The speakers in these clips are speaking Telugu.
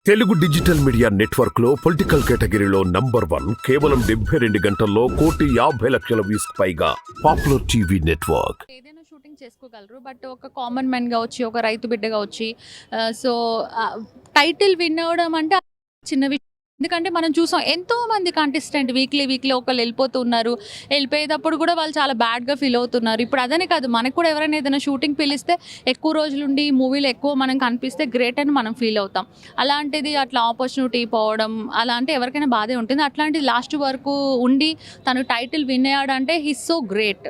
తెలుగు డిజిటల్ మీడియా నెట్వర్క్ లో పొలిటికల్ కేటగిరీలో నంబర్ 1 కేవలం 72 గంటల్లో 1,50,00,000 వ్యూస్ పైగా పాపులర్ టీవీ నెట్వర్క్. ఏదైనా షూటింగ్ చేసుకోగలరు, బట్ ఒక కామన్ మ్యాన్గా వచ్చి ఒక రైతు బిడ్డగా వచ్చి సో టైటిల్ విన్ అవ్వడం అంటే చిన్న విషయం. ఎందుకంటే మనం చూసాం ఎంతోమంది కంటెస్టెంట్ వీక్లీ ఒకళ్ళు వెళ్ళిపోతున్నారు, వెళ్ళిపోయేటప్పుడు కూడా వాళ్ళు చాలా బ్యాడ్గా ఫీల్ అవుతున్నారు. ఇప్పుడు అదనే కాదు, మనకు కూడా ఎవరైనా ఏదైనా షూటింగ్ పిలిస్తే ఎక్కువ రోజులుండి మూవీలో ఎక్కువ మనం కనిపిస్తే గ్రేట్ అని మనం ఫీల్ అవుతాం. అలాంటిది అట్లా ఆపర్చునిటీ పోవడం అలా అంటే ఎవరికైనా బాధే ఉంటుంది. అట్లాంటిది లాస్ట్ వరకు ఉండి తను టైటిల్ విన్ అయ్యాడంటే he's so great.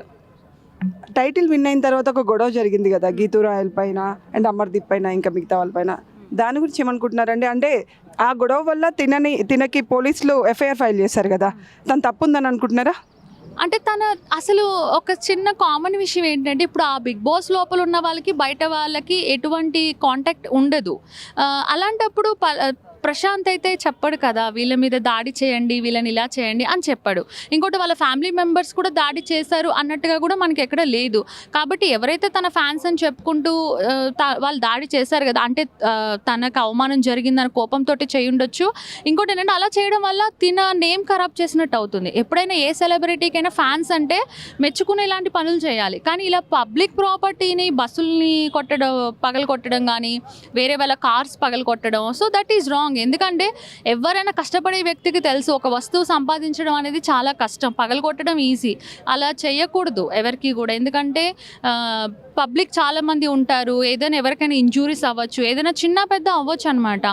Title win అయిన తర్వాత ఒక గొడవ జరిగింది కదా గీతూ రాయల్ పైన అండ్ అమర్దీప్ పైన ఇంకా మిగతా వాళ్ళ పైన. దాని గురించి ఏమనుకుంటున్నారండి? అంటే ఆ గొడవ వల్ల తినకి పోలీసులు ఎఫ్ఐఆర్ ఫైల్ చేశారు కదా, తను తప్పు ఉందని అనుకుంటున్నారా? అంటే తన అసలు ఒక చిన్న కామన్ విషయం ఏంటంటే, ఇప్పుడు ఆ బిగ్ బాస్ లోపల ఉన్న వాళ్ళకి బయట వాళ్ళకి ఎటువంటి కాంటాక్ట్ ఉండదు. అలాంటప్పుడు ప్రశాంత్ అయితే చెప్పాడు కదా, వీళ్ళ మీద దాడి చేయండి, వీళ్ళని ఇలా చేయండి అని చెప్పాడు. ఇంకోటి వాళ్ళ ఫ్యామిలీ మెంబర్స్ కూడా దాడి చేశారు అన్నట్టుగా కూడా మనకి ఎక్కడ లేదు. కాబట్టి ఎవరైతే తన ఫ్యాన్స్ అని చెప్పుకుంటూ వాళ్ళు దాడి చేశారు కదా, అంటే తనకు అవమానం జరిగిందని కోపంతో చేయి ఉండొచ్చు. ఇంకోటి ఏంటంటే అలా చేయడం వల్ల తిన నేమ్ ఖరాబ్ చేసినట్టు అవుతుంది. ఎప్పుడైనా ఏ సెలబ్రిటీకైనా ఫ్యాన్స్ అంటే మెచ్చుకునే ఇలాంటి పనులు చేయాలి. కానీ ఇలా పబ్లిక్ ప్రాపర్టీని బస్సుల్ని పగలు కొట్టడం కానీ వేరే వాళ్ళ కార్స్ పగలు కొట్టడం, సో దట్ ఈజ్ రాంగ్. ఎందుకంటే ఎవరైనా కష్టపడే వ్యక్తికి తెలుసు ఒక వస్తువు సంపాదించడం అనేది చాలా కష్టం, పగలగొట్టడం ఈజీ. అలా చేయకూడదు ఎవరికి కూడా. ఎందుకంటే పబ్లిక్ చాలామంది ఉంటారు, ఏదైనా ఎవరికైనా ఇంజూరీస్ అవ్వచ్చు, ఏదైనా చిన్న పెద్ద అవ్వచ్చు అనమాట.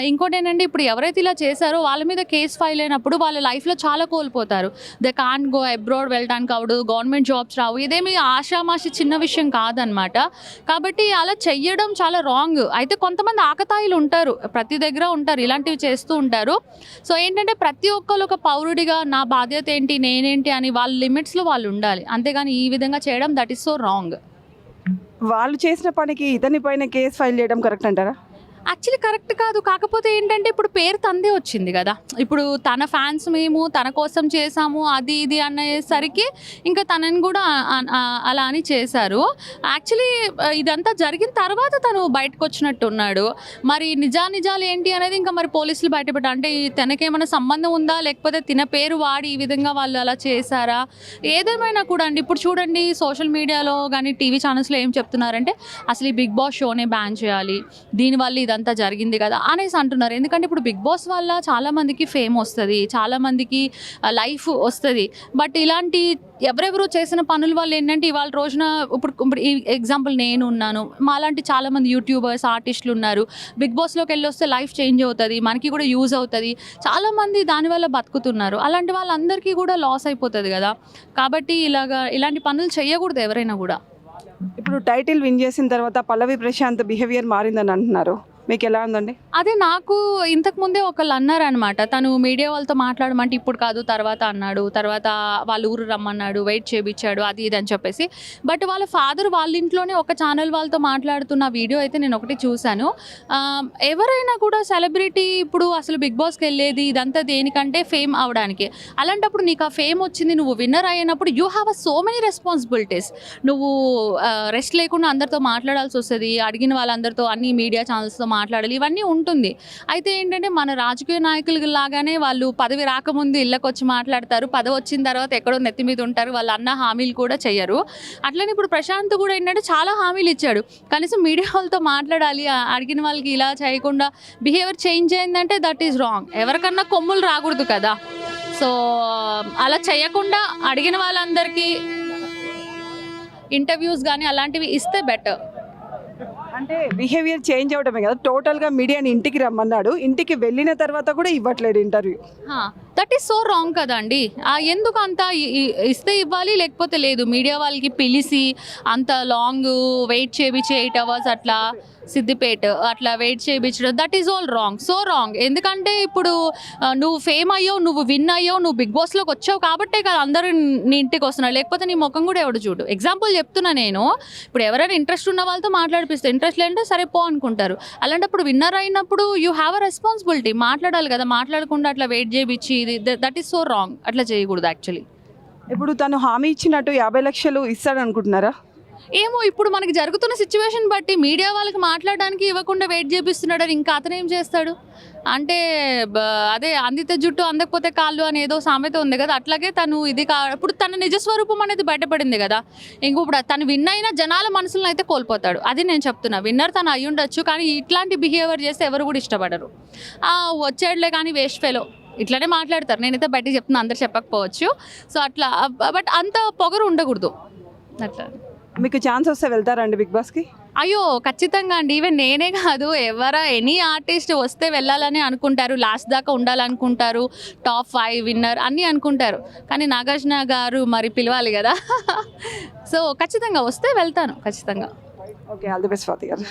ఇంకోటి ఏంటంటే ఇప్పుడు ఎవరైతే ఇలా చేశారో వాళ్ళ మీద కేసు ఫైల్ అయినప్పుడు వాళ్ళ లైఫ్లో చాలా కోల్పోతారు. దే కాంట్ గో అబ్రాడ్ వెళ్ళడానికి అవడు, గవర్నమెంట్ జాబ్స్ రావు. ఇదేమి ఆషామాషి చిన్న విషయం కాదనమాట. కాబట్టి అలా చెయ్యడం చాలా రాంగ్. అయితే కొంతమంది ఆకతాయిలు ఉంటారు, ప్రతి దగ్గర ఉంటారు, ఇలాంటివి చేస్తూ ఉంటారు. సో ఏంటంటే ప్రతి ఒక్కరు ఒక పౌరుడిగా నా బాధ్యత ఏంటి, నేనేంటి అని వాళ్ళ లిమిట్స్లో వాళ్ళు ఉండాలి. అంతేగాని ఈ విధంగా చేయడం దట్ ఈస్ సో రాంగ్. వాళ్ళు చేసిన పనికి ఇతని పైన కేసు ఫైల్ చేయడం కరెక్ట్ అంటారా? యాక్చువల్లీ కరెక్ట్ కాదు. కాకపోతే ఏంటంటే ఇప్పుడు పేరు తందే వచ్చింది కదా, ఇప్పుడు తన ఫ్యాన్స్ మేము తన కోసం చేసాము అది ఇది అనేసరికి ఇంకా తనని కూడా అలా అని చేశారు. యాక్చువల్లీ ఇదంతా జరిగిన తర్వాత తను బయటకు వచ్చినట్టు ఉన్నాడు. మరి నిజాలు ఏంటి అనేది ఇంకా మరి పోలీసులు బయటపెట్టారు. అంటే తనకేమైనా సంబంధం ఉందా, లేకపోతే తిన పేరు వాడి ఈ విధంగా వాళ్ళు అలా చేశారా? ఏదేమైనా కూడా అండి, ఇప్పుడు చూడండి సోషల్ మీడియాలో కానీ టీవీ ఛానల్స్లో ఏం చెప్తున్నారంటే అసలు ఈ బిగ్ బాస్ షోనే బ్యాన్ చేయాలి, దీనివల్ల ఇదంతా జరిగింది కదా అనేసి అంటున్నారు. ఎందుకంటే ఇప్పుడు బిగ్ బాస్ వల్ల చాలామందికి ఫేమ్ వస్తుంది, చాలామందికి లైఫ్ వస్తుంది. బట్ ఇలాంటి ఎవరెవరు చేసిన పనుల వల్ల ఏంటంటే ఇవాళ రోజున ఇప్పుడు ఈ ఎగ్జాంపుల్ నేను ఉన్నాను, మాలాంటి చాలామంది యూట్యూబర్స్ ఆర్టిస్టులు ఉన్నారు. బిగ్ బాస్లోకి వెళ్ళి వస్తే లైఫ్ చేంజ్ అవుతుంది, మనకి కూడా యూజ్ అవుతుంది, చాలామంది దానివల్ల బతుకుతున్నారు. అలాంటి వాళ్ళందరికీ కూడా లాస్ అయిపోతుంది కదా. కాబట్టి ఇలాంటి పనులు చేయకూడదు ఎవరైనా కూడా. ఇప్పుడు టైటిల్ విన్ చేసిన తర్వాత పల్లవి ప్రశాంత్ బిహేవియర్ మారిందని అంటున్నారు, మీకు ఎలా ఉందండి? అదే నాకు ఇంతకుముందే ఒకళ్ళు అన్నారనమాట, తను మీడియా వాళ్ళతో మాట్లాడమంటే ఇప్పుడు కాదు తర్వాత అన్నాడు, తర్వాత వాళ్ళ ఊరు రమ్మన్నాడు, వెయిట్ చేయించాడు, అది ఇది అని చెప్పేసి. బట్ వాళ్ళ ఫాదర్ వాళ్ళ ఇంట్లోనే ఒక ఛానల్ వాళ్ళతో మాట్లాడుతున్న వీడియో అయితే నేను ఒకటి చూశాను. ఎవరైనా కూడా సెలబ్రిటీ ఇప్పుడు అసలు బిగ్ బాస్కి వెళ్ళేది ఇదంతా దేనికంటే ఫేమ్ అవడానికి. అలాంటప్పుడు నీకు ఆ ఫేమ్ వచ్చింది, నువ్వు విన్నర్ అయినప్పుడు you have so many responsibilities. నువ్వు రెస్ట్ లేకుండా అందరితో మాట్లాడాల్సి వస్తుంది, అడిగిన వాళ్ళందరితో అన్ని మీడియా ఛానల్స్తో మాట్లాడాలి, ఇవన్నీ ఉంటుంది. అయితే ఏంటంటే మన రాజకీయ నాయకులు లాగానే వాళ్ళు పదవి రాకముందు ఇళ్ళకి వచ్చి మాట్లాడతారు, పదవి వచ్చిన తర్వాత ఎక్కడో నెత్తి మీద ఉంటారు, వాళ్ళు అన్న హామీలు కూడా చెయ్యరు. అట్లనే ఇప్పుడు ప్రశాంత్ కూడా ఏంటంటే చాలా హామీలు ఇచ్చాడు, కనీసం మీడియా వాళ్ళతో మాట్లాడాలి, అడిగిన వాళ్ళకి ఇలా చేయకుండా బిహేవియర్ చేంజ్ అయిందంటే దట్ ఈజ్ రాంగ్. ఎవరికన్నా కొమ్ములు రాకూడదు కదా. సో అలా చేయకుండా అడిగిన వాళ్ళందరికీ ఇంటర్వ్యూస్ కానీ అలాంటివి ఇస్తే బెటర్. అంటే బిహేవియర్ చేంజ్ అవడమే కదా, టోటల్గా మీడియాని ఇంటికి రమ్మన్నాడు, ఇంటికి వెళ్ళిన తర్వాత కూడా ఇవ్వట్లేదు interview. That is so wrong కదండి. ఎందుకు అంత ఇస్తే ఇవ్వాలి, లేకపోతే లేదు. మీడియా వాళ్ళకి పిలిచి అంత లాంగ్ వెయిట్ చేయించి 8 hours అట్లా సిద్దిపేట అట్లా వెయిట్ చేయించడం that is all wrong, so wrong. ఎందుకంటే ఇప్పుడు నువ్వు ఫేమ్ అయ్యావు, నువ్వు విన్ అయ్యావు, నువ్వు బిగ్ బాస్లోకి వచ్చావు కాబట్టే కదా అందరూ నీ ఇంటికి వస్తున్నారు, లేకపోతే నీ ముఖం కూడా ఎవడు చూడు. ఎగ్జాంపుల్ చెప్తున్నా నేను, ఇప్పుడు ఎవరైనా ఇంట్రెస్ట్ ఉన్న వాళ్ళతో మాట్లాడిపిస్తే ఇంట్రెస్ట్ లేదంటే సరే పో అనుకుంటారు. అలాంటప్పుడు విన్నర్ అయినప్పుడు యూ హ్యావ్ అ రెస్పాన్సిబిలిటీ, మాట్లాడాలి కదా. మాట్లాడకుండా అట్లా వెయిట్ చేయించి దట్ ఈస్ సో రాంగ్, అట్లా చేయకూడదు యాక్చువల్లీ. ఇప్పుడు తను హామీ ఇచ్చినట్టు 50 లక్షలు ఇస్తాడు అనుకుంటున్నారా? ఏమో ఇప్పుడు మనకి జరుగుతున్న సిచ్యువేషన్ బట్టి మీడియా వాళ్ళకి మాట్లాడడానికి ఇవ్వకుండా వెయిట్ చేపిస్తున్నాడని ఇంకా అతను ఏం చేస్తాడు అంటే అదే అందితే జుట్టు అందకపోతే కాళ్ళు అని ఏదో సామెత ఉంది కదా, అట్లాగే తను ఇది ఇప్పుడు తన నిజస్వరూపం అనేది బయటపడింది కదా. ఇప్పుడు తను విన్ అయినా జనాల మనసులను అయితే కోల్పోతాడు. అది నేను చెప్తున్నా. విన్నర్ తను అయి ఉండొచ్చు, కానీ ఇట్లాంటి బిహేవియర్ చేస్తే ఎవరు కూడా ఇష్టపడరు. వచ్చేట్లే కానీ వేస్ట్ ఫెలో ఇట్లానే మాట్లాడతారు. నేనైతే బయటికి చెప్తున్నా, అందరు చెప్పకపోవచ్చు. సో అట్లా బట్ అంత పొగరు ఉండకూడదు అట్లా. మీకు ఛాన్స్ వస్తే వెళ్తారండి బిగ్ బాస్కి? అయ్యో ఖచ్చితంగా అండి. ఈవెన్ నేనే కాదు, ఎనీ ఆర్టిస్ట్ వస్తే వెళ్ళాలని అనుకుంటారు, లాస్ట్ దాకా ఉండాలనుకుంటారు, టాప్ 5 విన్నర్ అన్నీ అనుకుంటారు. కానీ నాగార్జున గారు మరి పిలవాలి కదా. సో ఖచ్చితంగా వస్తే వెళ్తాను ఖచ్చితంగా. Okay, all the best Swathi గారు.